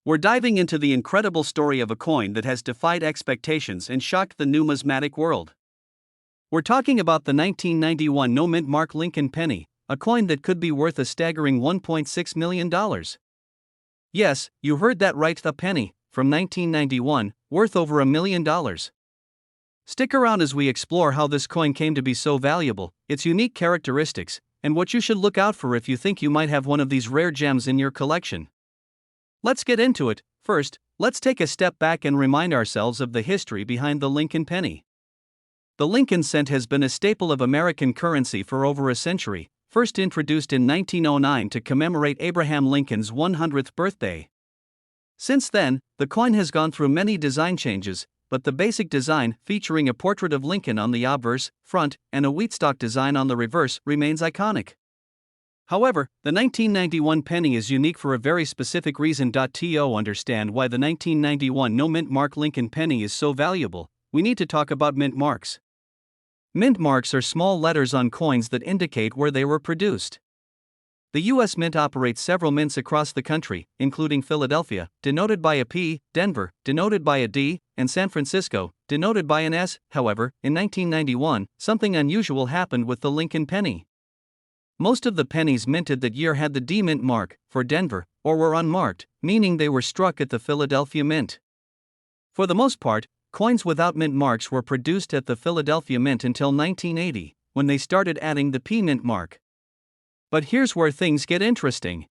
We're diving into the incredible story of a coin that has defied expectations and shocked the numismatic world. We're talking about the 1991 no-mint mark Lincoln penny, a coin that could be worth a staggering $1.6 million. Yes, you heard that right, a penny, from 1991, worth over $1 million. Stick around as we explore how this coin came to be so valuable, its unique characteristics, and what you should look out for if you think you might have one of these rare gems in your collection. Let's get into it. First, let's take a step back and remind ourselves of the history behind the Lincoln penny. The Lincoln cent has been a staple of American currency for over a century, first introduced in 1909 to commemorate Abraham Lincoln's 100th birthday. Since then, the coin has gone through many design changes, but the basic design, featuring a portrait of Lincoln on the obverse, front, and a wheatstock design on the reverse, remains iconic. However, the 1991 penny is unique for a very specific reason. To understand why the 1991 no-mint mark Lincoln penny is so valuable, we need to talk about mint marks. Mint marks are small letters on coins that indicate where they were produced. The U.S. Mint operates several mints across the country, including Philadelphia, denoted by a P, Denver, denoted by a D, and San Francisco, denoted by an S. However, in 1991, something unusual happened with the Lincoln penny. Most of the pennies minted that year had the D mint mark, for Denver, or were unmarked, meaning they were struck at the Philadelphia Mint. For the most part, coins without mint marks were produced at the Philadelphia Mint until 1980, when they started adding the P mint mark. But here's where things get interesting.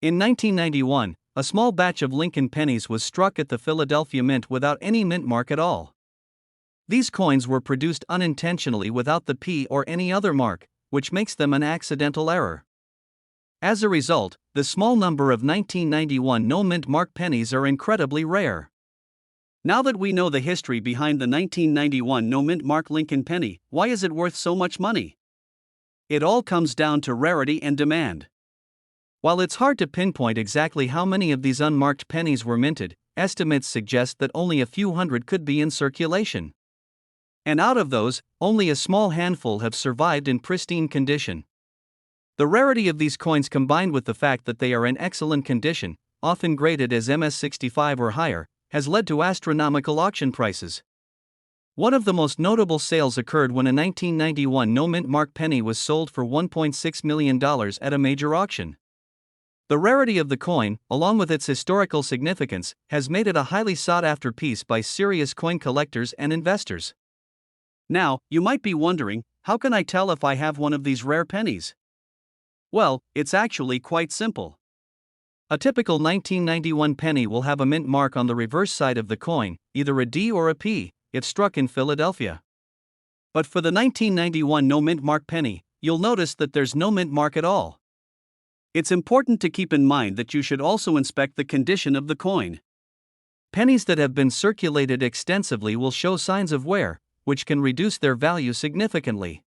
In 1991, a small batch of Lincoln pennies was struck at the Philadelphia Mint without any mint mark at all. These coins were produced unintentionally without the P or any other mark, which makes them an accidental error. As a result, the small number of 1991 no-mint mark pennies are incredibly rare. Now that we know the history behind the 1991 no-mint mark Lincoln penny, why is it worth so much money? It all comes down to rarity and demand. While it's hard to pinpoint exactly how many of these unmarked pennies were minted, estimates suggest that only a few hundred could be in circulation. And out of those, only a small handful have survived in pristine condition. The rarity of these coins, combined with the fact that they are in excellent condition, often graded as MS65 or higher, has led to astronomical auction prices. One of the most notable sales occurred when a 1991 no-mint mark penny was sold for $1.6 million at a major auction. The rarity of the coin, along with its historical significance, has made it a highly sought-after piece by serious coin collectors and investors. Now, you might be wondering, how can I tell if I have one of these rare pennies? Well, it's actually quite simple. A typical 1991 penny will have a mint mark on the reverse side of the coin, either a D or a P, if struck in Philadelphia. But for the 1991 no-mint mark penny, you'll notice that there's no mint mark at all. It's important to keep in mind that you should also inspect the condition of the coin. Pennies that have been circulated extensively will show signs of wear, which can reduce their value significantly.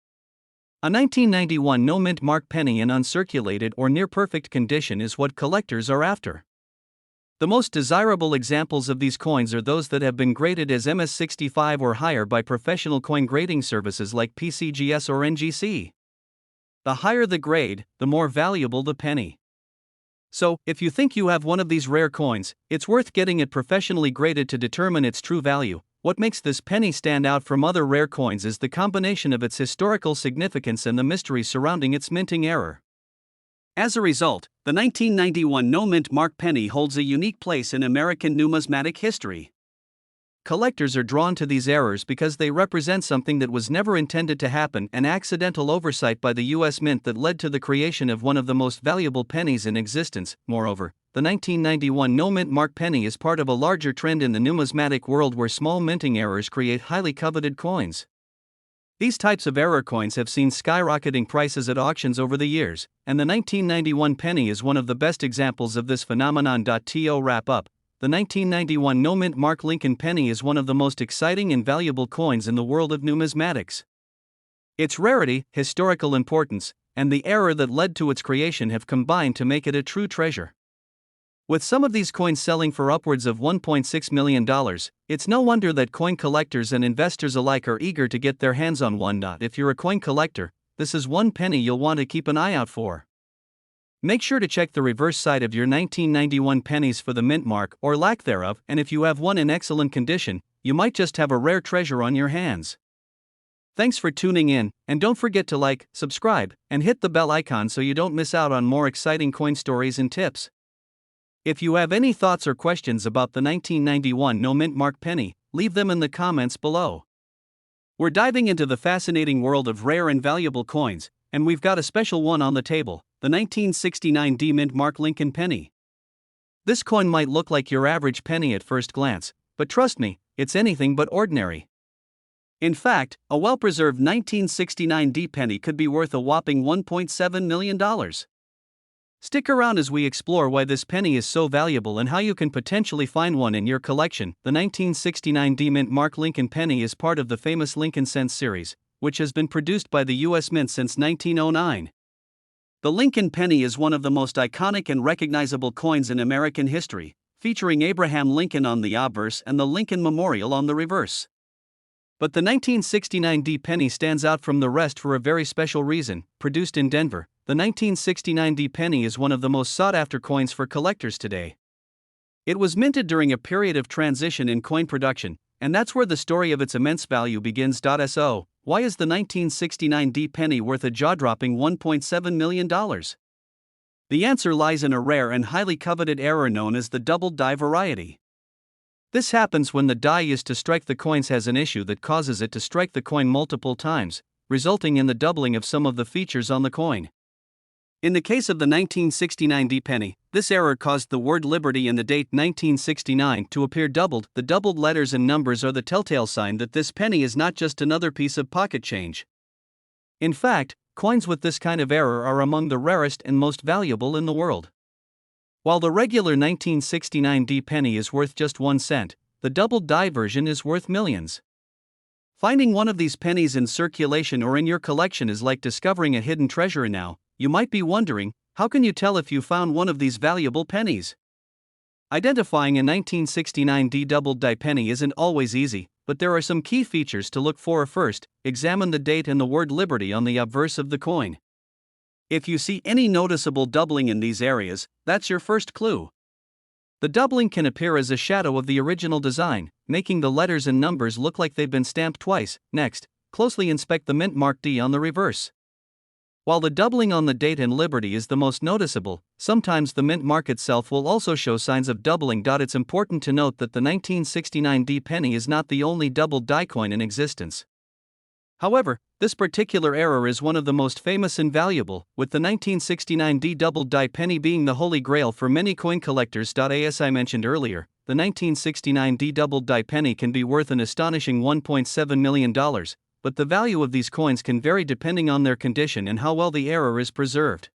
A 1991 no-mint mark penny in uncirculated or near-perfect condition is what collectors are after. The most desirable examples of these coins are those that have been graded as MS65 or higher by professional coin grading services like PCGS or NGC. The higher the grade, the more valuable the penny. So, if you think you have one of these rare coins, it's worth getting it professionally graded to determine its true value. What makes this penny stand out from other rare coins is the combination of its historical significance and the mystery surrounding its minting error. As a result, the 1991 no-mint mark penny holds a unique place in American numismatic history. Collectors are drawn to these errors because they represent something that was never intended to happen, an accidental oversight by the U.S. Mint that led to the creation of one of the most valuable pennies in existence. Moreover, the 1991 no-mint mark penny is part of a larger trend in the numismatic world where small minting errors create highly coveted coins. These types of error coins have seen skyrocketing prices at auctions over the years, and the 1991 penny is one of the best examples of this phenomenon. To wrap up, the 1991 no-mint mark Lincoln penny is one of the most exciting and valuable coins in the world of numismatics. Its rarity, historical importance, and the error that led to its creation have combined to make it a true treasure. With some of these coins selling for upwards of $1.6 million, it's no wonder that coin collectors and investors alike are eager to get their hands on one. If you're a coin collector, this is one penny you'll want to keep an eye out for. Make sure to check the reverse side of your 1991 pennies for the mint mark or lack thereof, and if you have one in excellent condition, you might just have a rare treasure on your hands. Thanks for tuning in, and don't forget to like, subscribe, and hit the bell icon so you don't miss out on more exciting coin stories and tips. If you have any thoughts or questions about the 1991 no mint mark penny, leave them in the comments below. We're diving into the fascinating world of rare and valuable coins, and we've got a special one on the table, the 1969 D mint mark Lincoln penny. This coin might look like your average penny at first glance, but trust me, it's anything but ordinary. In fact, a well-preserved 1969 D penny could be worth a whopping $1.7 million. Stick around as we explore why this penny is so valuable and how you can potentially find one in your collection. The 1969 D mint mark Lincoln penny is part of the famous Lincoln Cents series, which has been produced by the U.S. Mint since 1909. The Lincoln penny is one of the most iconic and recognizable coins in American history, featuring Abraham Lincoln on the obverse and the Lincoln Memorial on the reverse. But the 1969 D penny stands out from the rest for a very special reason. Produced in Denver, the 1969 D penny is one of the most sought-after coins for collectors today. It was minted during a period of transition in coin production, and that's where the story of its immense value begins. So, why is the 1969 D penny worth a jaw-dropping $1.7 million? The answer lies in a rare and highly coveted error known as the double die variety. This happens when the die used to strike the coins has an issue that causes it to strike the coin multiple times, resulting in the doubling of some of the features on the coin. In the case of the 1969 D penny, this error caused the word Liberty and the date 1969 to appear doubled. The doubled letters and numbers are the telltale sign that this penny is not just another piece of pocket change. In fact, coins with this kind of error are among the rarest and most valuable in the world. While the regular 1969 D penny is worth just 1 cent, the doubled die version is worth millions. Finding one of these pennies in circulation or in your collection is like discovering a hidden treasure. Now, you might be wondering, how can you tell if you found one of these valuable pennies? Identifying a 1969 D doubled die penny isn't always easy, but there are some key features to look for. First, examine the date and the word Liberty on the obverse of the coin. If you see any noticeable doubling in these areas, that's your first clue. The doubling can appear as a shadow of the original design, making the letters and numbers look like they've been stamped twice. Next, closely inspect the mint mark D on the reverse. While the doubling on the date and Liberty is the most noticeable, sometimes the mint mark itself will also show signs of doubling. It's important to note that the 1969 D penny is not the only doubled die coin in existence. However, this particular error is one of the most famous and valuable, with the 1969 D doubled die penny being the holy grail for many coin collectors. As I mentioned earlier, the 1969 D doubled die penny can be worth an astonishing $1.7 million, but the value of these coins can vary depending on their condition and how well the error is preserved.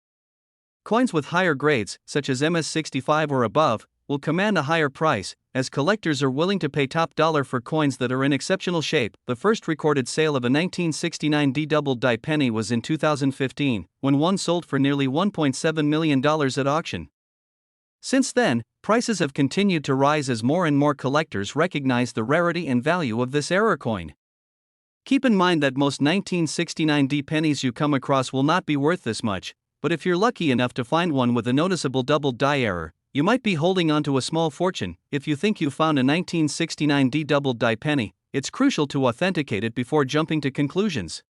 Coins with higher grades, such as MS65 or above, will command a higher price, as collectors are willing to pay top dollar for coins that are in exceptional shape. The first recorded sale of a 1969 D doubled die penny was in 2015, when one sold for nearly $1.7 million at auction. Since then, prices have continued to rise as more and more collectors recognize the rarity and value of this error coin. Keep in mind that most 1969 D pennies you come across will not be worth this much, but if you're lucky enough to find one with a noticeable doubled die error, you might be holding onto a small fortune. If you think you found a 1969 D doubled die penny, it's crucial to authenticate it before jumping to conclusions.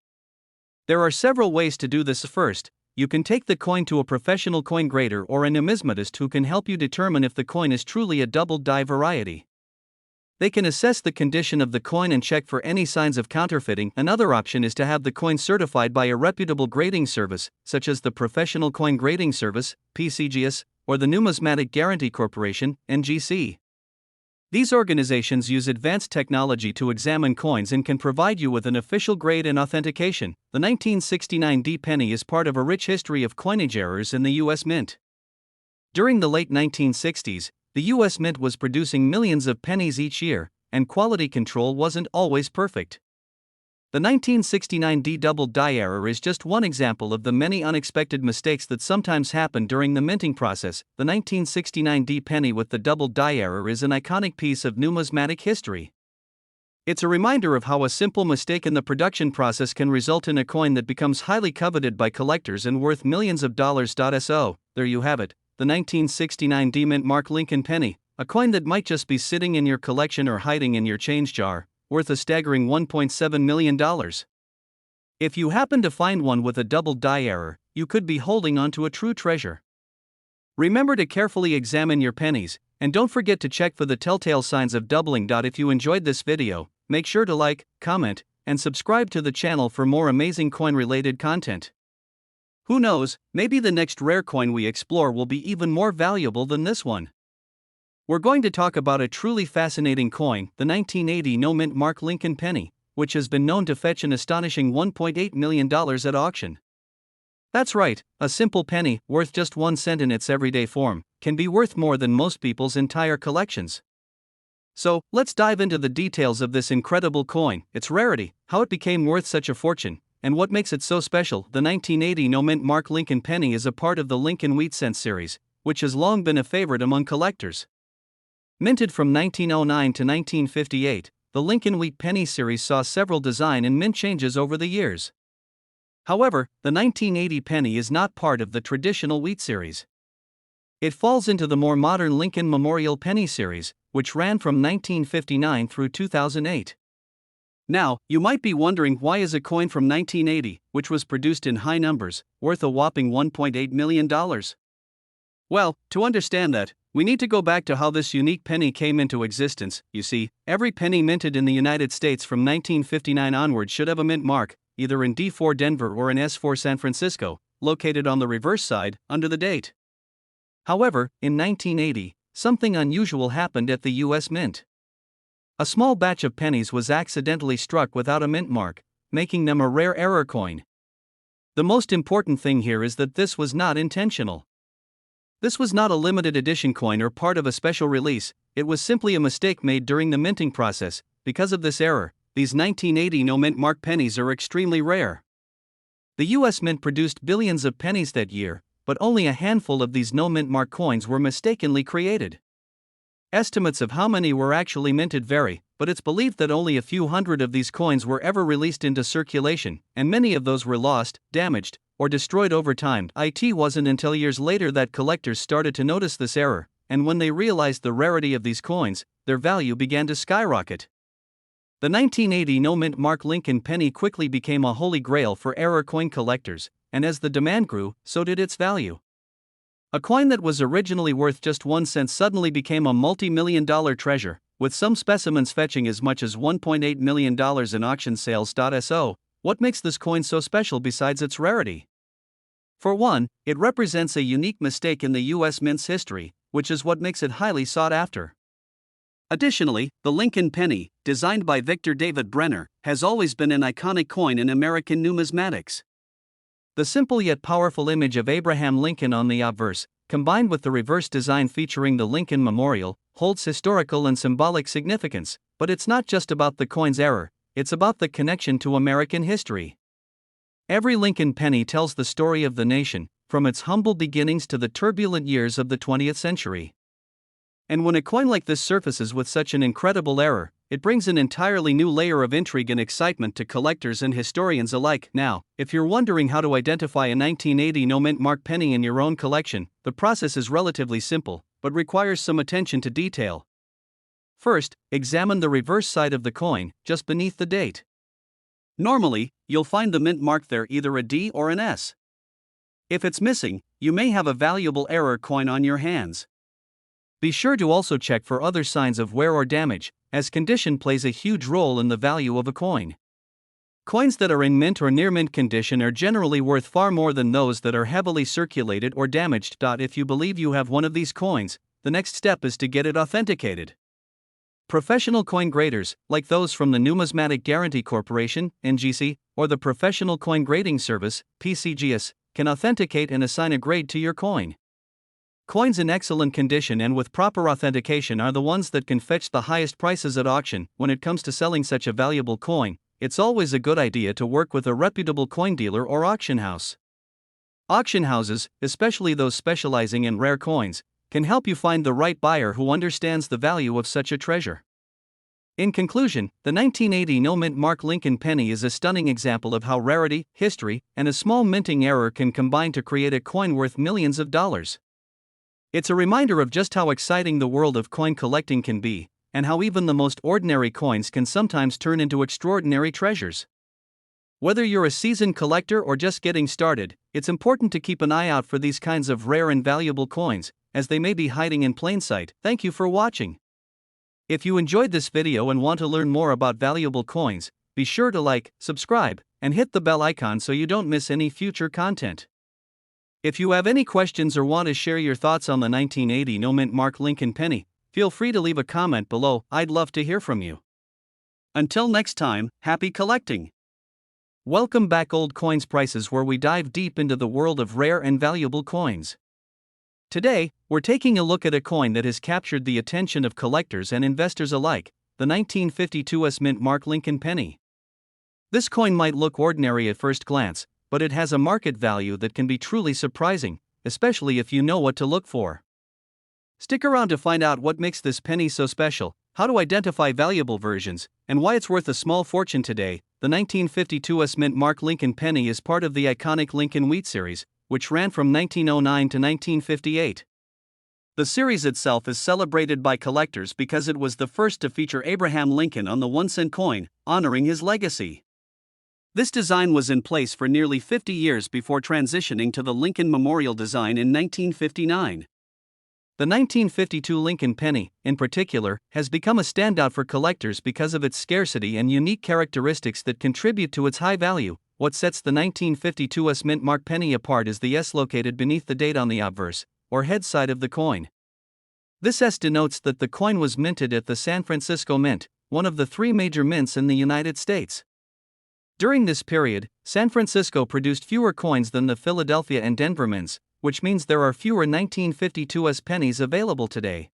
There are several ways to do this. First, you can take the coin to a professional coin grader or a numismatist who can help you determine if the coin is truly a doubled die variety. They can assess the condition of the coin and check for any signs of counterfeiting. Another option is to have the coin certified by a reputable grading service, such as the Professional Coin Grading Service, PCGS, or the Numismatic Guarantee Corporation, NGC. These organizations use advanced technology to examine coins and can provide you with an official grade and authentication. The 1969 D penny is part of a rich history of coinage errors in the U.S. Mint. During the late 1960s, the U.S. Mint was producing millions of pennies each year, and quality control wasn't always perfect. The 1969 D doubled die error is just one example of the many unexpected mistakes that sometimes happen during the minting process. The 1969 D penny with the doubled die error is an iconic piece of numismatic history. It's a reminder of how a simple mistake in the production process can result in a coin that becomes highly coveted by collectors and worth millions of dollars. So, there you have it, the 1969 D-Mint Mark Lincoln penny, a coin that might just be sitting in your collection or hiding in your change jar, worth a staggering $1.7 million. If you happen to find one with a double die error, you could be holding onto a true treasure. Remember to carefully examine your pennies, and don't forget to check for the telltale signs of doubling. If you enjoyed this video, make sure to like, comment, and subscribe to the channel for more amazing coin-related content. Who knows, maybe the next rare coin we explore will be even more valuable than this one. We're going to talk about a truly fascinating coin, the 1980 no-mint Mark Lincoln penny, which has been known to fetch an astonishing $1.8 million at auction. That's right, a simple penny, worth just 1 cent in its everyday form, can be worth more than most people's entire collections. So, let's dive into the details of this incredible coin, its rarity, how it became worth such a fortune, and what makes it so special. The 1980 no-mint Mark Lincoln penny is a part of the Lincoln Wheat Cent series, which has long been a favorite among collectors. Minted from 1909 to 1958, the Lincoln Wheat Penny series saw several design and mint changes over the years. However, the 1980 penny is not part of the traditional Wheat series. It falls into the more modern Lincoln Memorial Penny series, which ran from 1959 through 2008. Now, you might be wondering, why is a coin from 1980, which was produced in high numbers, worth a whopping $1.8 million? Well, to understand that, we need to go back to how this unique penny came into existence. You see, every penny minted in the United States from 1959 onward should have a mint mark, either in D4 Denver or in S4 San Francisco, located on the reverse side, under the date. However, in 1980, something unusual happened at the U.S. Mint. A small batch of pennies was accidentally struck without a mint mark, making them a rare error coin. The most important thing here is that this was not intentional. This was not a limited edition coin or part of a special release, it was simply a mistake made during the minting process. Because of this error, these 1980 no-mint mark pennies are extremely rare. The U.S. Mint produced billions of pennies that year, but only a handful of these no-mint mark coins were mistakenly created. Estimates of how many were actually minted vary, but it's believed that only a few hundred of these coins were ever released into circulation, and many of those were lost, damaged, or destroyed over time. It wasn't until years later that collectors started to notice this error, and when they realized the rarity of these coins, their value began to skyrocket. The 1980 no-mint Mark Lincoln penny quickly became a holy grail for error coin collectors, and as the demand grew, so did its value. A coin that was originally worth just 1 cent suddenly became a multi-million-dollar treasure, with some specimens fetching as much as $1.8 million in auction sales. So, what makes this coin so special besides its rarity? For one, it represents a unique mistake in the U.S. Mint's history, which is what makes it highly sought after. Additionally, the Lincoln penny, designed by Victor David Brenner, has always been an iconic coin in American numismatics. The simple yet powerful image of Abraham Lincoln on the obverse, combined with the reverse design featuring the Lincoln Memorial, holds historical and symbolic significance. But it's not just about the coin's error, it's about the connection to American history. Every Lincoln penny tells the story of the nation, from its humble beginnings to the turbulent years of the 20th century. And when a coin like this surfaces with such an incredible error, it brings an entirely new layer of intrigue and excitement to collectors and historians alike. Now, if you're wondering how to identify a 1980 no-mint mark penny in your own collection, the process is relatively simple, but requires some attention to detail. First, examine the reverse side of the coin, just beneath the date. Normally, you'll find the mint mark there, either a D or an S. If it's missing, you may have a valuable error coin on your hands. Be sure to also check for other signs of wear or damage, as condition plays a huge role in the value of a coin. Coins that are in mint or near mint condition are generally worth far more than those that are heavily circulated or damaged. If you believe you have one of these coins, the next step is to get it authenticated. Professional coin graders, like those from the Numismatic Guarantee Corporation, NGC, or the Professional Coin Grading Service, PCGS, can authenticate and assign a grade to your coin. Coins in excellent condition and with proper authentication are the ones that can fetch the highest prices at auction. When it comes to selling such a valuable coin, it's always a good idea to work with a reputable coin dealer or auction house. Auction houses, especially those specializing in rare coins, can help you find the right buyer who understands the value of such a treasure. In conclusion, the 1980 no-mint Mark Lincoln penny is a stunning example of how rarity, history, and a small minting error can combine to create a coin worth millions of dollars. It's a reminder of just how exciting the world of coin collecting can be, and how even the most ordinary coins can sometimes turn into extraordinary treasures. Whether you're a seasoned collector or just getting started, it's important to keep an eye out for these kinds of rare and valuable coins, as they may be hiding in plain sight. Thank you for watching. If you enjoyed this video and want to learn more about valuable coins, be sure to like, subscribe, and hit the bell icon so you don't miss any future content. If you have any questions or want to share your thoughts on the 1980 no-mint Mark Lincoln penny, feel free to leave a comment below. I'd love to hear from you. Until next time, happy collecting! Welcome back, Old Coins Prices, where we dive deep into the world of rare and valuable coins. Today, we're taking a look at a coin that has captured the attention of collectors and investors alike, the 1952 mint Mark Lincoln penny. This coin might look ordinary at first glance, but it has a market value that can be truly surprising, especially if you know what to look for. Stick around to find out what makes this penny so special, how to identify valuable versions, and why it's worth a small fortune today. The 1952 mint Mark Lincoln penny is part of the iconic Lincoln Wheat series, which ran from 1909 to 1958. The series itself is celebrated by collectors because it was the first to feature Abraham Lincoln on the 1-cent coin, honoring his legacy. This design was in place for nearly 50 years before transitioning to the Lincoln Memorial design in 1959. The 1952 Lincoln penny, in particular, has become a standout for collectors because of its scarcity and unique characteristics that contribute to its high value. What sets the 1952 mint Mark penny apart is the S located beneath the date on the obverse, or head side of the coin. This S denotes that the coin was minted at the San Francisco Mint, one of the 3 major mints in the United States. During this period, San Francisco produced fewer coins than the Philadelphia and Denver mints, which means there are fewer 1952 pennies available today.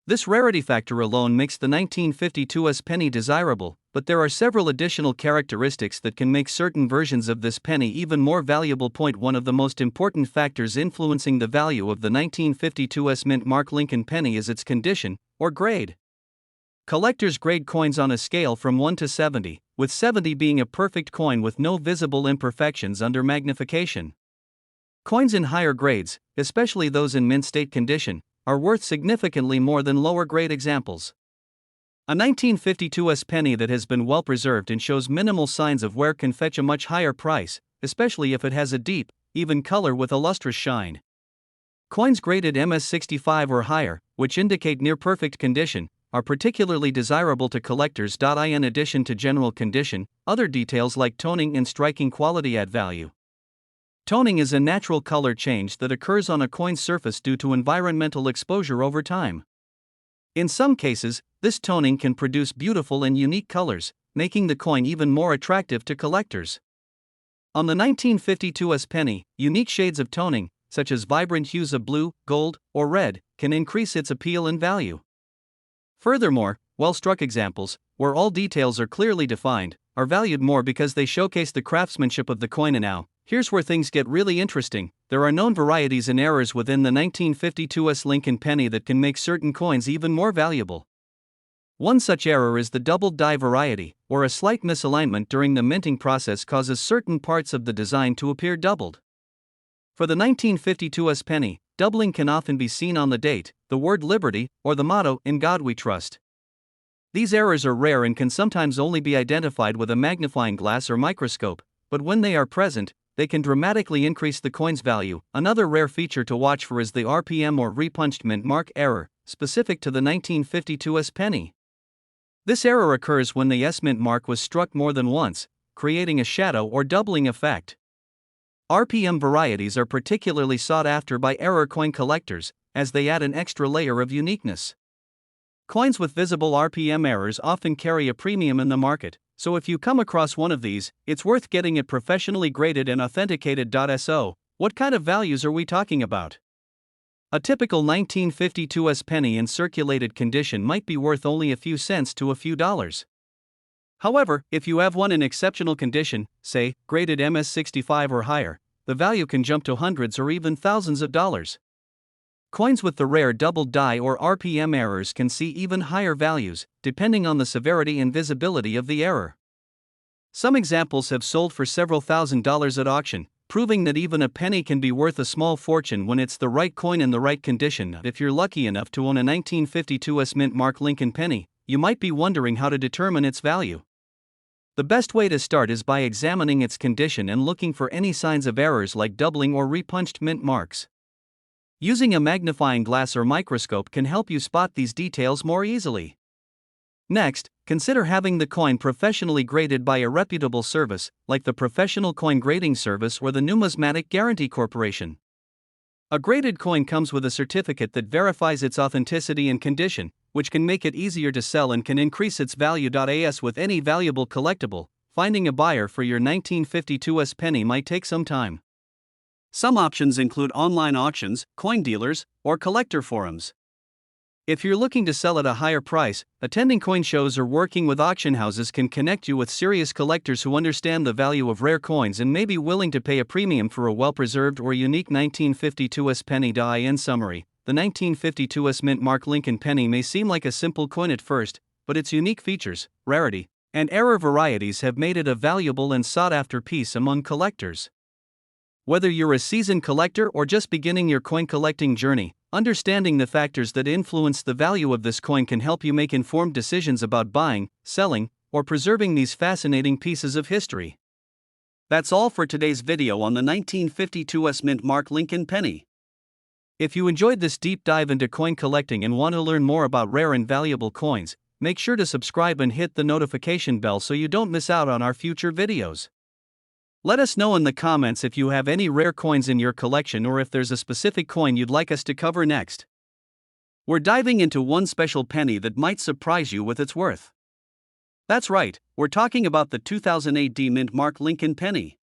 This rarity factor alone makes the 1952 penny desirable, but there are several additional characteristics that can make certain versions of this penny even more valuable. One of the most important factors influencing the value of the 1952 mint Mark Lincoln penny is its condition, or grade. Collectors grade coins on a scale from 1 to 70, with 70 being a perfect coin with no visible imperfections under magnification. Coins in higher grades, especially those in mint state condition, are worth significantly more than lower grade examples. A 1952 penny that has been well preserved and shows minimal signs of wear can fetch a much higher price, especially if it has a deep, even color with a lustrous shine. Coins graded MS65 or higher, which indicate near perfect condition, are particularly desirable to collectors. In addition to general condition, other details like toning and striking quality add value. Toning is a natural color change that occurs on a coin's surface due to environmental exposure over time. In some cases, this toning can produce beautiful and unique colors, making the coin even more attractive to collectors. On the 1952 penny, unique shades of toning, such as vibrant hues of blue, gold, or red, can increase its appeal and value. Furthermore, well-struck examples, where all details are clearly defined, are valued more because they showcase the craftsmanship of the coin. And now, here's where things get really interesting. There are known varieties and errors within the 1952 Lincoln penny that can make certain coins even more valuable. One such error is the doubled die variety, where a slight misalignment during the minting process causes certain parts of the design to appear doubled. For the 1952 penny, doubling can often be seen on the date, the word liberty, or the motto, "In God We Trust." These errors are rare and can sometimes only be identified with a magnifying glass or microscope, but when they are present, they can dramatically increase the coin's value. Another rare feature to watch for is the RPM or repunched mint mark error, specific to the 1952 penny. This error occurs when the S mint mark was struck more than once, creating a shadow or doubling effect. RPM varieties are particularly sought after by error coin collectors, as they add an extra layer of uniqueness. Coins with visible RPM errors often carry a premium in the market, so if you come across one of these, it's worth getting it professionally graded and authenticated. So, what kind of values are we talking about? A typical 1952 penny in circulated condition might be worth only a few cents to a few dollars. However, if you have one in exceptional condition, say, graded MS65 or higher, the value can jump to hundreds or even thousands of dollars. Coins with the rare doubled die or RPM errors can see even higher values, depending on the severity and visibility of the error. Some examples have sold for several $1,000s at auction, proving that even a penny can be worth a small fortune when it's the right coin in the right condition. If you're lucky enough to own a 1952 mint mark Lincoln penny, you might be wondering how to determine its value. The best way to start is by examining its condition and looking for any signs of errors like doubling or repunched mint marks. Using a magnifying glass or microscope can help you spot these details more easily. Next, consider having the coin professionally graded by a reputable service, like the Professional Coin Grading Service or the Numismatic Guarantee Corporation. A graded coin comes with a certificate that verifies its authenticity and condition, which can make it easier to sell and can increase its value. As with any valuable collectible, finding a buyer for your 1952 penny might take some time. Some options include online auctions, coin dealers, or collector forums. If you're looking to sell at a higher price, attending coin shows or working with auction houses can connect you with serious collectors who understand the value of rare coins and may be willing to pay a premium for a well-preserved or unique 1952 penny. In summary, the 1952 mint mark Lincoln penny may seem like a simple coin at first, but its unique features, rarity, and error varieties have made it a valuable and sought-after piece among collectors. Whether you're a seasoned collector or just beginning your coin collecting journey, understanding the factors that influence the value of this coin can help you make informed decisions about buying, selling, or preserving these fascinating pieces of history. That's all for today's video on the 1952 mint mark Lincoln penny. If you enjoyed this deep dive into coin collecting and want to learn more about rare and valuable coins, make sure to subscribe and hit the notification bell so you don't miss out on our future videos. Let us know in the comments if you have any rare coins in your collection or if there's a specific coin you'd like us to cover next. We're diving into one special penny that might surprise you with its worth. That's right, we're talking about the 2008 mint mark Lincoln penny.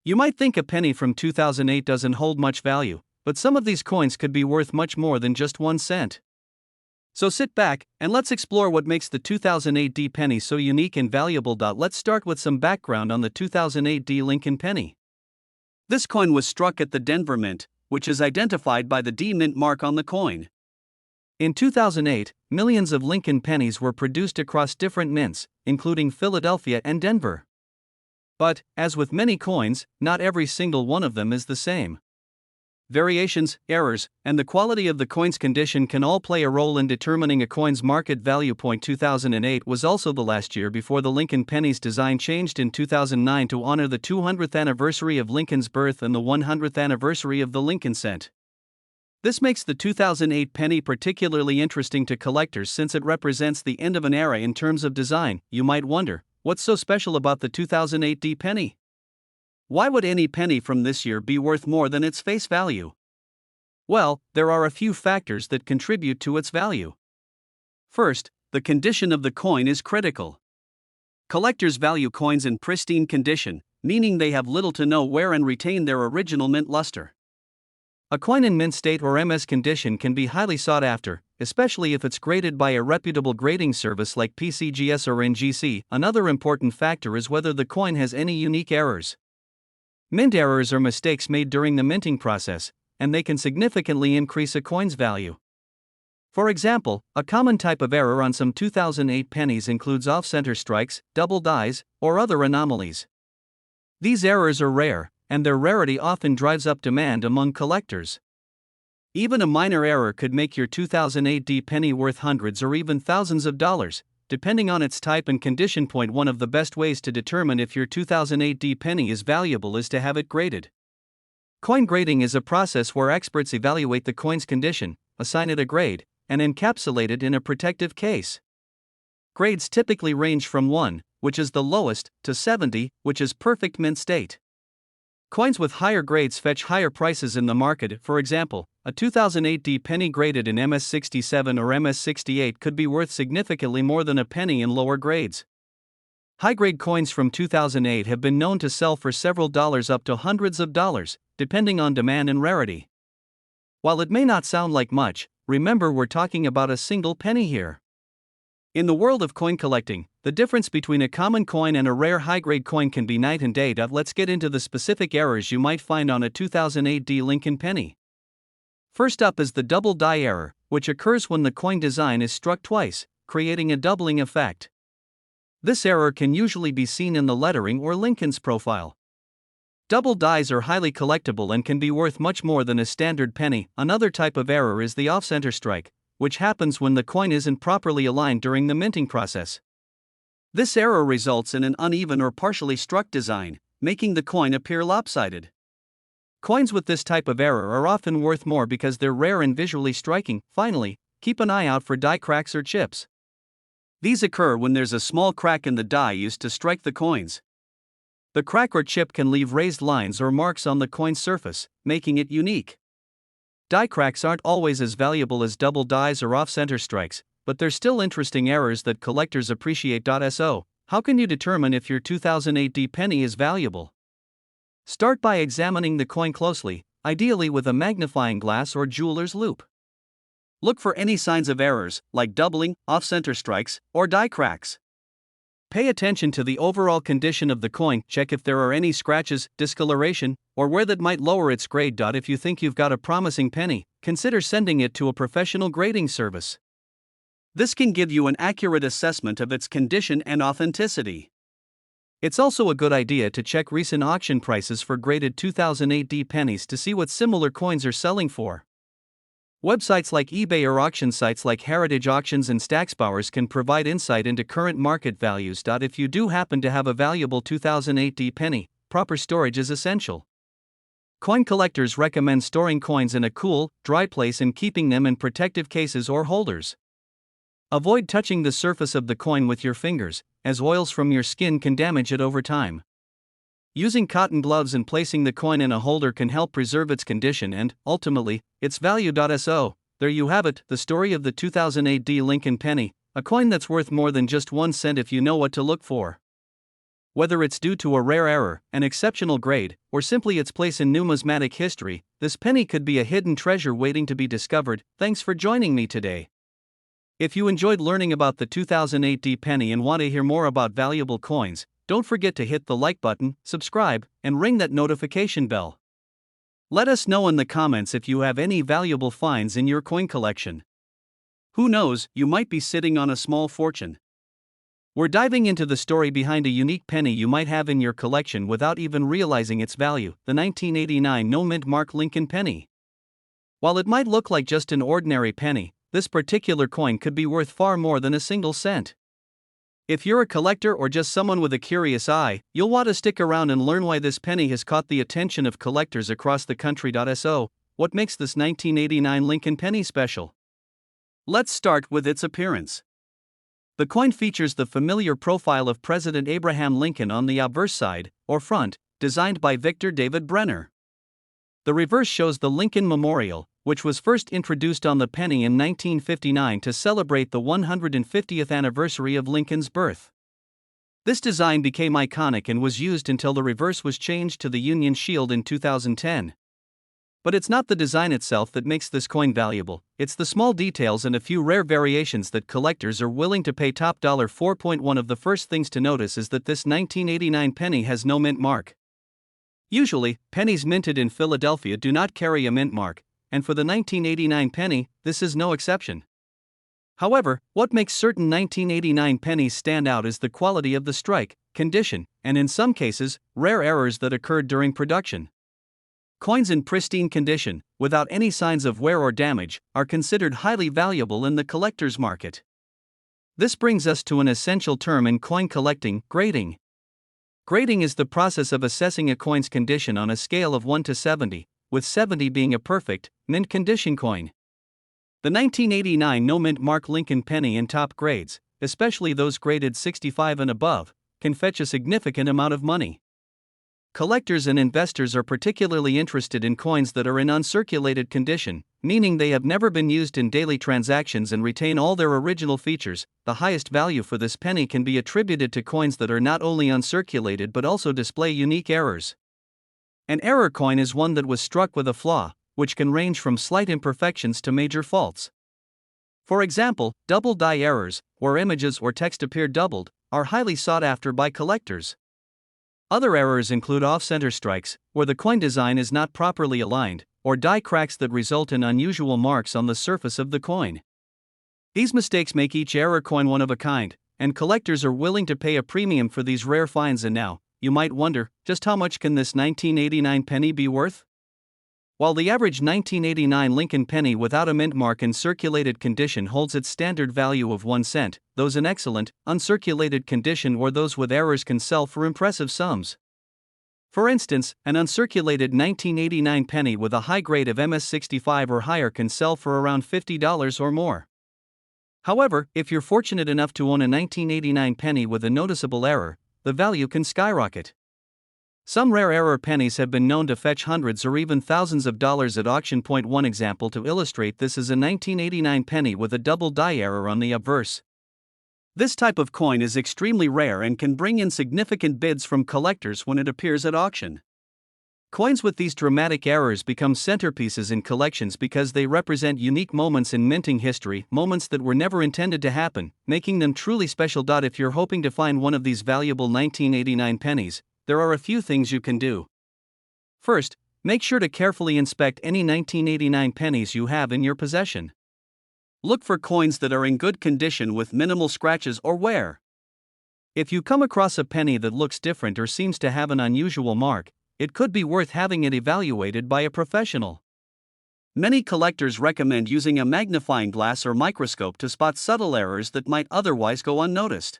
You might think a penny from 2008 doesn't hold much value, but some of these coins could be worth much more than just 1 cent. So sit back, and let's explore what makes the 2008 penny so unique and valuable. Let's start with some background on the 2008 Lincoln penny. This coin was struck at the Denver Mint, which is identified by the D mint mark on the coin. In 2008, millions of Lincoln pennies were produced across different mints, including Philadelphia and Denver. But, as with many coins, not every single one of them is the same. Variations, errors, and the quality of the coin's condition can all play a role in determining a coin's market value. 2008 was also the last year before the Lincoln penny's design changed in 2009 to honor the 200th anniversary of Lincoln's birth and the 100th anniversary of the Lincoln cent. This makes the 2008 penny particularly interesting to collectors since it represents the end of an era in terms of design. You might wonder, what's so special about the 2008 penny? Why would any penny from this year be worth more than its face value? Well, there are a few factors that contribute to its value. First, the condition of the coin is critical. Collectors value coins in pristine condition, meaning they have little to no wear and retain their original mint luster. A coin in mint state or MS condition can be highly sought after, especially if it's graded by a reputable grading service like PCGS or NGC. Another important factor is whether the coin has any unique errors. Mint errors are mistakes made during the minting process, and they can significantly increase a coin's value. For example, a common type of error on some 2008 pennies includes off-center strikes, double dies, or other anomalies. These errors are rare, and their rarity often drives up demand among collectors. Even a minor error could make your 2008 penny worth hundreds or even thousands of dollars, depending on its type and condition. One of the best ways to determine if your 2008 penny is valuable is to have it graded. Coin grading is a process where experts evaluate the coin's condition, assign it a grade, and encapsulate it in a protective case. Grades typically range from 1, which is the lowest, to 70, which is perfect mint state. Coins with higher grades fetch higher prices in the market. For example, a 2008 penny graded in MS67 or MS68 could be worth significantly more than a penny in lower grades. High-grade coins from 2008 have been known to sell for several dollars up to hundreds of dollars, depending on demand and rarity. While it may not sound like much, remember we're talking about a single penny here. In the world of coin collecting, the difference between a common coin and a rare high-grade coin can be night and day. Let's get into the specific errors you might find on a 2008 Lincoln penny. First up is the double die error, which occurs when the coin design is struck twice, creating a doubling effect. This error can usually be seen in the lettering or Lincoln's profile. Double dies are highly collectible and can be worth much more than a standard penny. Another type of error is the off-center strike, which happens when the coin isn't properly aligned during the minting process. This error results in an uneven or partially struck design, making the coin appear lopsided. Coins with this type of error are often worth more because they're rare and visually striking. Finally, keep an eye out for die cracks or chips. These occur when there's a small crack in the die used to strike the coins. The crack or chip can leave raised lines or marks on the coin's surface, making it unique. Die cracks aren't always as valuable as double dies or off-center strikes, but they're still interesting errors that collectors appreciate. So, how can you determine if your 2008 penny is valuable? Start by examining the coin closely, ideally with a magnifying glass or jeweler's loupe. Look for any signs of errors, like doubling, off-center strikes, or die cracks. Pay attention to the overall condition of the coin. Check if there are any scratches, discoloration, or wear that might lower its grade. If you think you've got a promising penny, consider sending it to a professional grading service. This can give you an accurate assessment of its condition and authenticity. It's also a good idea to check recent auction prices for graded 2008 pennies to see what similar coins are selling for. Websites like eBay or auction sites like Heritage Auctions and Stacksbowers can provide insight into current market values. If you do happen to have a valuable 2008 penny, proper storage is essential. Coin collectors recommend storing coins in a cool, dry place and keeping them in protective cases or holders. Avoid touching the surface of the coin with your fingers, as oils from your skin can damage it over time. Using cotton gloves and placing the coin in a holder can help preserve its condition and, ultimately, its value. So, there you have it, the story of the 2008 Lincoln penny, a coin that's worth more than just 1 cent if you know what to look for. Whether it's due to a rare error, an exceptional grade, or simply its place in numismatic history, this penny could be a hidden treasure waiting to be discovered. Thanks for joining me today. If you enjoyed learning about the 2008 penny and want to hear more about valuable coins, don't forget to hit the like button, subscribe, and ring that notification bell. Let us know in the comments if you have any valuable finds in your coin collection. Who knows, you might be sitting on a small fortune. We're diving into the story behind a unique penny you might have in your collection without even realizing its value, the 1989 no-mint mark Lincoln penny. While it might look like just an ordinary penny, this particular coin could be worth far more than a single cent. If you're a collector or just someone with a curious eye, you'll want to stick around and learn why this penny has caught the attention of collectors across the country. So, what makes this 1989 Lincoln penny special? Let's start with its appearance. The coin features the familiar profile of President Abraham Lincoln on the obverse side, or front, designed by Victor David Brenner. The reverse shows the Lincoln Memorial, which was first introduced on the penny in 1959 to celebrate the 150th anniversary of Lincoln's birth. This design became iconic and was used until the reverse was changed to the Union Shield in 2010. But it's not the design itself that makes this coin valuable, it's the small details and a few rare variations that collectors are willing to pay top dollar for. One of the first things to notice is that this 1989 penny has no mint mark. Usually, pennies minted in Philadelphia do not carry a mint mark, and for the 1989 penny, this is no exception. However, what makes certain 1989 pennies stand out is the quality of the strike, condition, and in some cases, rare errors that occurred during production. Coins in pristine condition, without any signs of wear or damage, are considered highly valuable in the collector's market. This brings us to an essential term in coin collecting, grading. Grading is the process of assessing a coin's condition on a scale of 1 to 70, with 70 being a perfect, mint condition coin. The 1989 no-mint mark Lincoln penny in top grades, especially those graded 65 and above, can fetch a significant amount of money. Collectors and investors are particularly interested in coins that are in uncirculated condition, meaning they have never been used in daily transactions and retain all their original features. The highest value for this penny can be attributed to coins that are not only uncirculated but also display unique errors. An error coin is one that was struck with a flaw, which can range from slight imperfections to major faults. For example, double die errors, where images or text appear doubled, are highly sought after by collectors. Other errors include off-center strikes, where the coin design is not properly aligned, or die cracks that result in unusual marks on the surface of the coin. These mistakes make each error coin one of a kind, and collectors are willing to pay a premium for these rare finds. And now, you might wonder, just how much can this 1989 penny be worth? While the average 1989 Lincoln penny without a mint mark in circulated condition holds its standard value of 1 cent, those in excellent, uncirculated condition or those with errors can sell for impressive sums. For instance, an uncirculated 1989 penny with a high grade of MS65 or higher can sell for around $50 or more. However, if you're fortunate enough to own a 1989 penny with a noticeable error, the value can skyrocket. Some rare error pennies have been known to fetch hundreds or even thousands of dollars at auction. One example to illustrate this is a 1989 penny with a double die error on the obverse. This type of coin is extremely rare and can bring in significant bids from collectors when it appears at auction. Coins with these dramatic errors become centerpieces in collections because they represent unique moments in minting history, moments that were never intended to happen, making them truly special. If you're hoping to find one of these valuable 1989 pennies, there are a few things you can do. First, make sure to carefully inspect any 1989 pennies you have in your possession. Look for coins that are in good condition with minimal scratches or wear. If you come across a penny that looks different or seems to have an unusual mark, it could be worth having it evaluated by a professional. Many collectors recommend using a magnifying glass or microscope to spot subtle errors that might otherwise go unnoticed.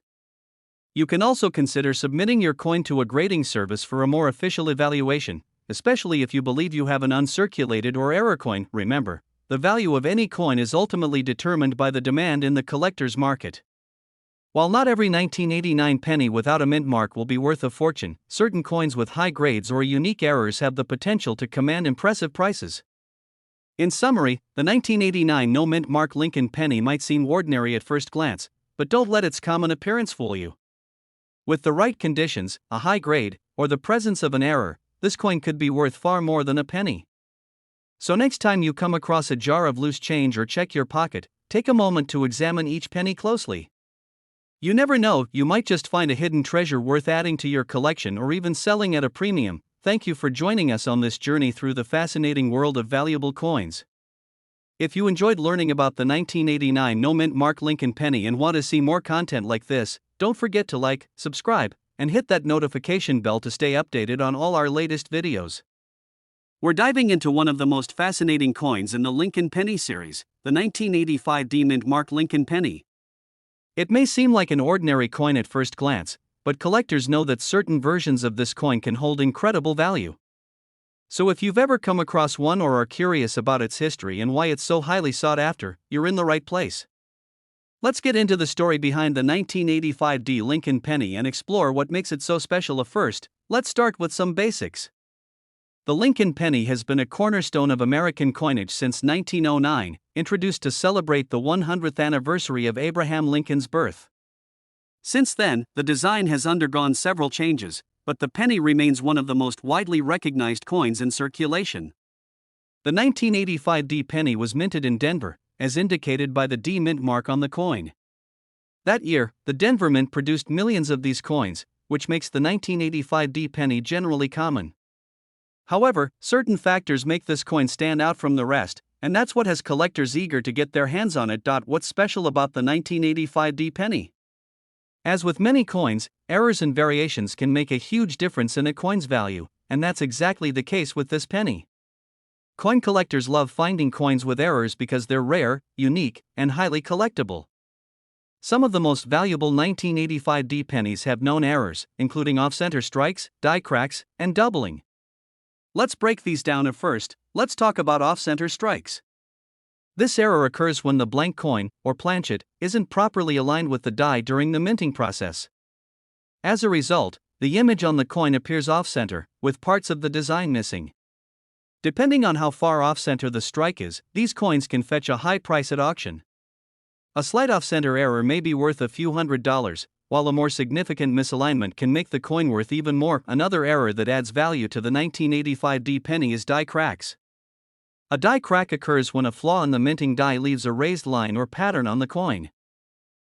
You can also consider submitting your coin to a grading service for a more official evaluation, especially if you believe you have an uncirculated or error coin. Remember, the value of any coin is ultimately determined by the demand in the collector's market. While not every 1989 penny without a mint mark will be worth a fortune, certain coins with high grades or unique errors have the potential to command impressive prices. In summary, the 1989 no mint mark Lincoln penny might seem ordinary at first glance, but don't let its common appearance fool you. With the right conditions, a high grade, or the presence of an error, this coin could be worth far more than a penny. So next time you come across a jar of loose change or check your pocket, take a moment to examine each penny closely. You never know, you might just find a hidden treasure worth adding to your collection or even selling at a premium. Thank you for joining us on this journey through the fascinating world of valuable coins. If you enjoyed learning about the 1989 no mint mark Lincoln penny and want to see more content like this, don't forget to like, subscribe, and hit that notification bell to stay updated on all our latest videos. We're diving into one of the most fascinating coins in the Lincoln penny series, the 1985 D mint mark Lincoln penny. It may seem like an ordinary coin at first glance, but collectors know that certain versions of this coin can hold incredible value. So if you've ever come across one or are curious about its history and why it's so highly sought after, you're in the right place. Let's get into the story behind the 1985 D Lincoln penny and explore what makes it so special. First, let's start with some basics. The Lincoln penny has been a cornerstone of American coinage since 1909, introduced to celebrate the 100th anniversary of Abraham Lincoln's birth. Since then, the design has undergone several changes, but the penny remains one of the most widely recognized coins in circulation. The 1985 D penny was minted in Denver, as indicated by the D mint mark on the coin. That year, the Denver Mint produced millions of these coins, which makes the 1985 D penny generally common. However, certain factors make this coin stand out from the rest, and that's what has collectors eager to get their hands on it. What's special about the 1985 D penny? As with many coins, errors and variations can make a huge difference in a coin's value, and that's exactly the case with this penny. Coin collectors love finding coins with errors because they're rare, unique, and highly collectible. Some of the most valuable 1985 D pennies have known errors, including off-center strikes, die cracks, and doubling. Let's break these down. First, let's talk about off-center strikes. This error occurs when the blank coin, or planchet, isn't properly aligned with the die during the minting process. As a result, the image on the coin appears off-center, with parts of the design missing. Depending on how far off-center the strike is, these coins can fetch a high price at auction. A slight off-center error may be worth a few $100s, while a more significant misalignment can make the coin worth even more. Another error that adds value to the 1985 D penny is die cracks. A die crack occurs when a flaw in the minting die leaves a raised line or pattern on the coin.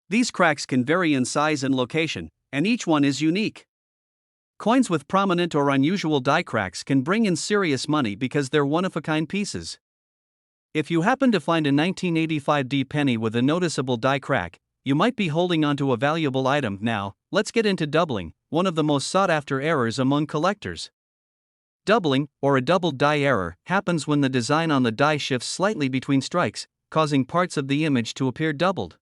These cracks can vary in size and location, and each one is unique. Coins with prominent or unusual die cracks can bring in serious money because they're one-of-a-kind pieces. If you happen to find a 1985 D penny with a noticeable die crack, you might be holding onto a valuable item. Now, let's get into doubling, one of the most sought-after errors among collectors. Doubling, or a doubled die error, happens when the design on the die shifts slightly between strikes, causing parts of the image to appear doubled.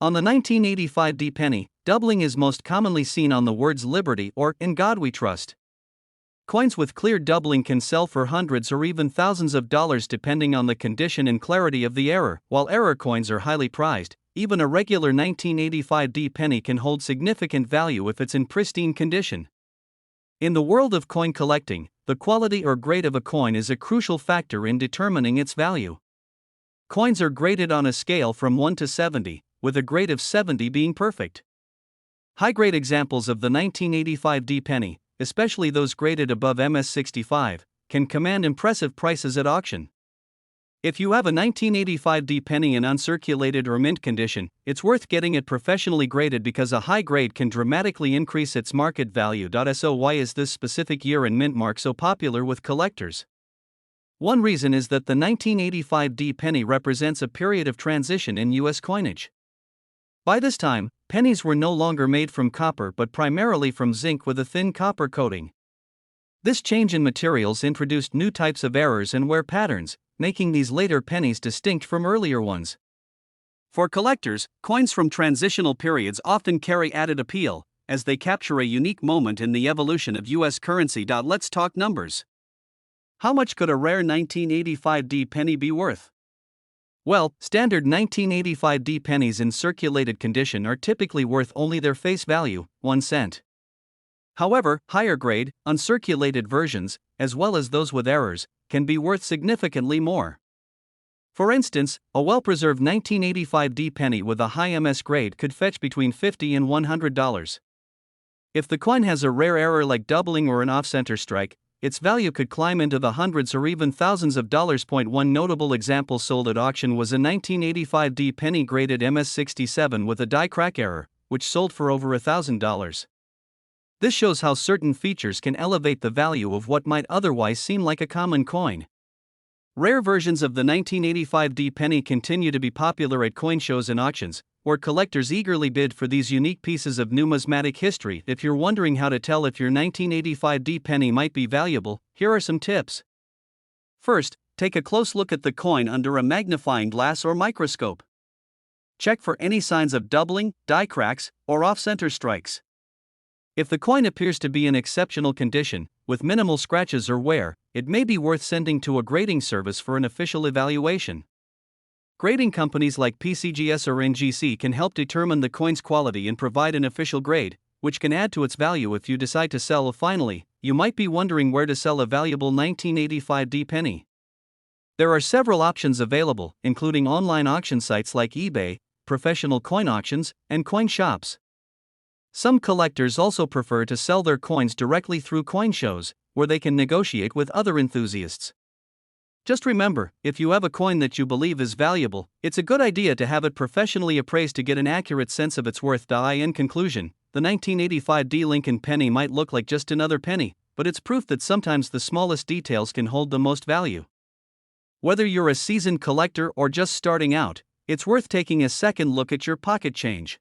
On the 1985 D penny, doubling is most commonly seen on the words Liberty or In God We Trust. Coins with clear doubling can sell for hundreds or even thousands of dollars depending on the condition and clarity of the error. While error coins are highly prized, even a regular 1985 D penny can hold significant value if it's in pristine condition. In the world of coin collecting, the quality or grade of a coin is a crucial factor in determining its value. Coins are graded on a scale from 1 to 70, with a grade of 70 being perfect. High-grade examples of the 1985 D penny, especially those graded above MS65, can command impressive prices at auction. If you have a 1985 D penny in uncirculated or mint condition, it's worth getting it professionally graded because a high grade can dramatically increase its market value. So why is this specific year and mint mark so popular with collectors? One reason is that the 1985 D penny represents a period of transition in U.S. coinage. By this time, pennies were no longer made from copper but primarily from zinc with a thin copper coating. This change in materials introduced new types of errors and wear patterns, making these later pennies distinct from earlier ones. For collectors, coins from transitional periods often carry added appeal, as they capture a unique moment in the evolution of U.S. currency. Let's talk numbers. How much could a rare 1985 D penny be worth? Well, standard 1985 D pennies in circulated condition are typically worth only their face value, 1 cent. However, higher grade, uncirculated versions, as well as those with errors, can be worth significantly more. For instance, a well-preserved 1985 D penny with a high MS grade could fetch between $50 and $100. If the coin has a rare error like doubling or an off-center strike, its value could climb into the hundreds or even thousands of dollars. One notable example sold at auction was a 1985 D penny graded MS67 with a die crack error, which sold for over $1,000. This shows how certain features can elevate the value of what might otherwise seem like a common coin. Rare versions of the 1985 D penny continue to be popular at coin shows and auctions, where collectors eagerly bid for these unique pieces of numismatic history. If you're wondering how to tell if your 1985 D penny might be valuable, here are some tips. First, take a close look at the coin under a magnifying glass or microscope. Check for any signs of doubling, die cracks, or off-center strikes. If the coin appears to be in exceptional condition, with minimal scratches or wear, it may be worth sending to a grading service for an official evaluation. Grading companies like PCGS or NGC can help determine the coin's quality and provide an official grade, which can add to its value if you decide to sell. Finally, you might be wondering where to sell a valuable 1985 D penny. There are several options available, including online auction sites like eBay, professional coin auctions, and coin shops. Some collectors also prefer to sell their coins directly through coin shows, where they can negotiate with other enthusiasts. Just remember, if you have a coin that you believe is valuable, it's a good idea to have it professionally appraised to get an accurate sense of its worth. In conclusion, the 1985 D Lincoln penny might look like just another penny, but it's proof that sometimes the smallest details can hold the most value. Whether you're a seasoned collector or just starting out, it's worth taking a second look at your pocket change.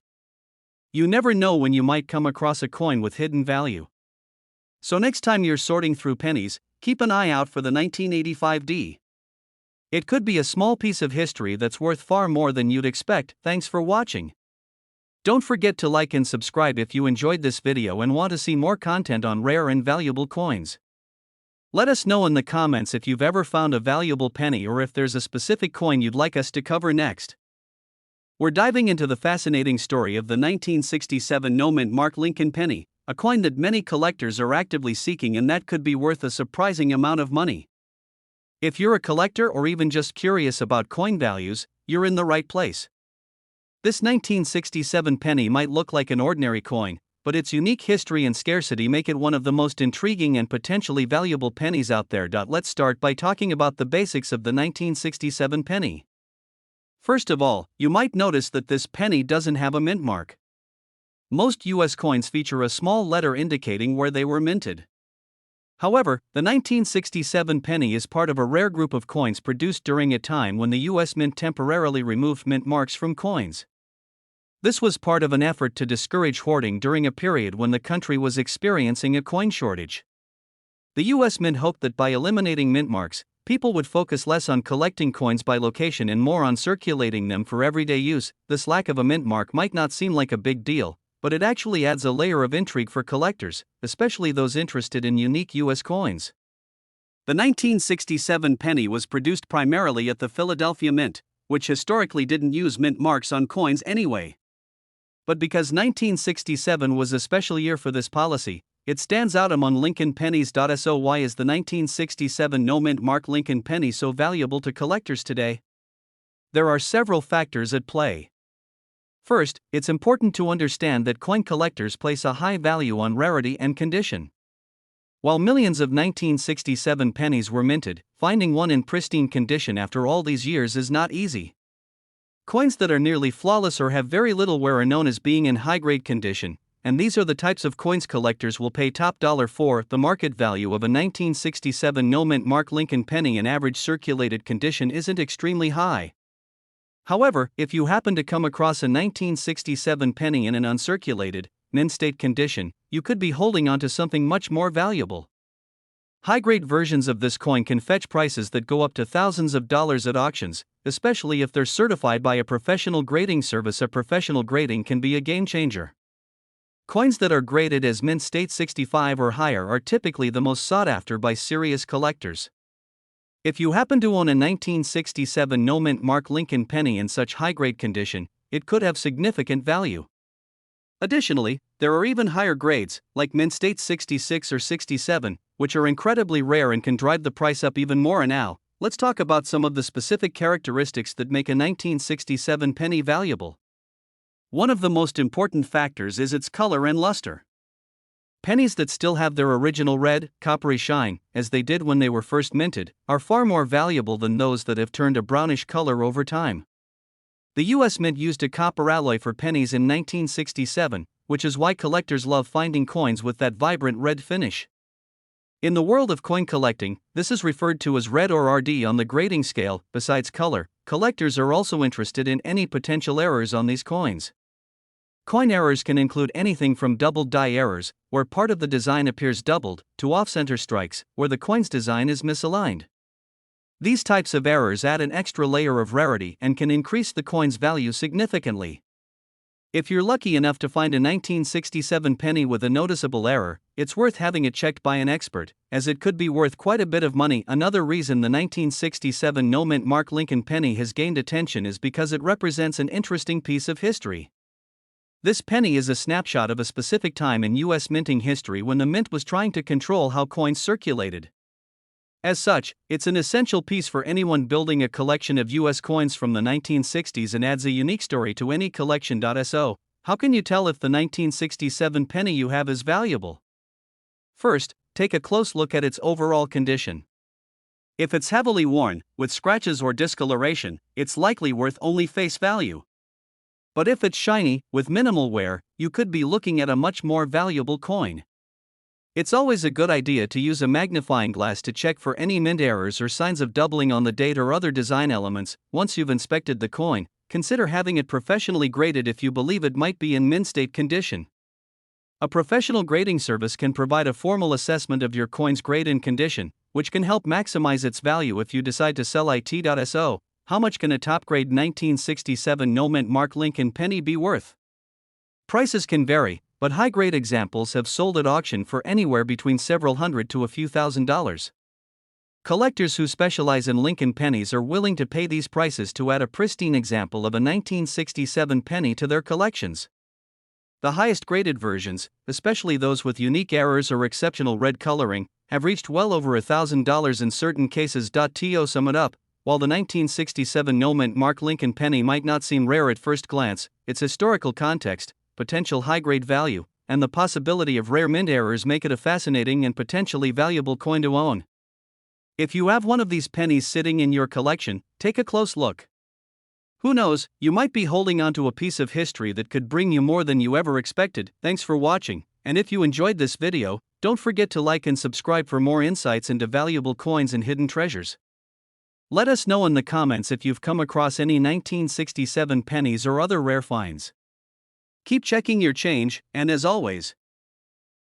You never know when you might come across a coin with hidden value. So next time you're sorting through pennies, keep an eye out for the 1985 D. It could be a small piece of history that's worth far more than you'd expect. Thanks for watching. Don't forget to like and subscribe if you enjoyed this video and want to see more content on rare and valuable coins. Let us know in the comments if you've ever found a valuable penny or if there's a specific coin you'd like us to cover next. We're diving into the fascinating story of the 1967 no-mint mark Lincoln penny, a coin that many collectors are actively seeking and that could be worth a surprising amount of money. If you're a collector or even just curious about coin values, you're in the right place. This 1967 penny might look like an ordinary coin, but its unique history and scarcity make it one of the most intriguing and potentially valuable pennies out there. Let's start by talking about the basics of the 1967 penny. First of all, you might notice that this penny doesn't have a mint mark. Most US coins feature a small letter indicating where they were minted. However, the 1967 penny is part of a rare group of coins produced during a time when the US Mint temporarily removed mint marks from coins. This was part of an effort to discourage hoarding during a period when the country was experiencing a coin shortage. The US Mint hoped that by eliminating mint marks, people would focus less on collecting coins by location and more on circulating them for everyday use. This lack of a mint mark might not seem like a big deal, but it actually adds a layer of intrigue for collectors, especially those interested in unique US coins. The 1967 penny was produced primarily at the Philadelphia Mint, which historically didn't use mint marks on coins anyway. But because 1967 was a special year for this policy, it stands out among Lincoln pennies. So why is the 1967 no-mint mark Lincoln penny so valuable to collectors today? There are several factors at play. First, it's important to understand that coin collectors place a high value on rarity and condition. While millions of 1967 pennies were minted, finding one in pristine condition after all these years is not easy. Coins that are nearly flawless or have very little wear are known as being in high-grade condition, and these are the types of coins collectors will pay top dollar for. The market value of a 1967 no-mint mark Lincoln penny in average circulated condition isn't extremely high. However, if you happen to come across a 1967 penny in an uncirculated, mint-state condition, you could be holding onto something much more valuable. High-grade versions of this coin can fetch prices that go up to thousands of dollars at auctions, especially if they're certified by a professional grading service. A professional grading can be a game-changer. Coins that are graded as mint state 65 or higher are typically the most sought after by serious collectors. If you happen to own a 1967 no-mint mark Lincoln penny in such high-grade condition, it could have significant value. Additionally, there are even higher grades, like mint state 66 or 67, which are incredibly rare and can drive the price up even more. And now, let's talk about some of the specific characteristics that make a 1967 penny valuable. One of the most important factors is its color and luster. Pennies that still have their original red, coppery shine, as they did when they were first minted, are far more valuable than those that have turned a brownish color over time. The US Mint used a copper alloy for pennies in 1967, which is why collectors love finding coins with that vibrant red finish. In the world of coin collecting, this is referred to as red or RD on the grading scale. Besides color, collectors are also interested in any potential errors on these coins. Coin errors can include anything from doubled die errors, where part of the design appears doubled, to off-center strikes, where the coin's design is misaligned. These types of errors add an extra layer of rarity and can increase the coin's value significantly. If you're lucky enough to find a 1967 penny with a noticeable error, it's worth having it checked by an expert, as it could be worth quite a bit of money. Another reason the 1967 no-mint mark Lincoln penny has gained attention is because it represents an interesting piece of history. This penny is a snapshot of a specific time in US minting history when the mint was trying to control how coins circulated. As such, it's an essential piece for anyone building a collection of US coins from the 1960s and adds a unique story to any collection. So, how can you tell if the 1967 penny you have is valuable? First, take a close look at its overall condition. If it's heavily worn, with scratches or discoloration, it's likely worth only face value. But if it's shiny, with minimal wear, you could be looking at a much more valuable coin. It's always a good idea to use a magnifying glass to check for any mint errors or signs of doubling on the date or other design elements. Once you've inspected the coin, consider having it professionally graded if you believe it might be in mint state condition. A professional grading service can provide a formal assessment of your coin's grade and condition, which can help maximize its value if you decide to sell it. So, how much can a top-grade 1967 no-mint mark Lincoln penny be worth? Prices can vary, but high-grade examples have sold at auction for anywhere between several hundred to a few $1,000s. Collectors who specialize in Lincoln pennies are willing to pay these prices to add a pristine example of a 1967 penny to their collections. The highest-graded versions, especially those with unique errors or exceptional red coloring, have reached well over $1,000 in certain cases. To sum it up, while the 1967 no-mint mark Lincoln penny might not seem rare at first glance, its historical context, potential high-grade value, and the possibility of rare mint errors make it a fascinating and potentially valuable coin to own. If you have one of these pennies sitting in your collection, take a close look. Who knows, you might be holding onto a piece of history that could bring you more than you ever expected. Thanks for watching, and if you enjoyed this video, don't forget to like and subscribe for more insights into valuable coins and hidden treasures. Let us know in the comments if you've come across any 1967 pennies or other rare finds. Keep checking your change, and as always,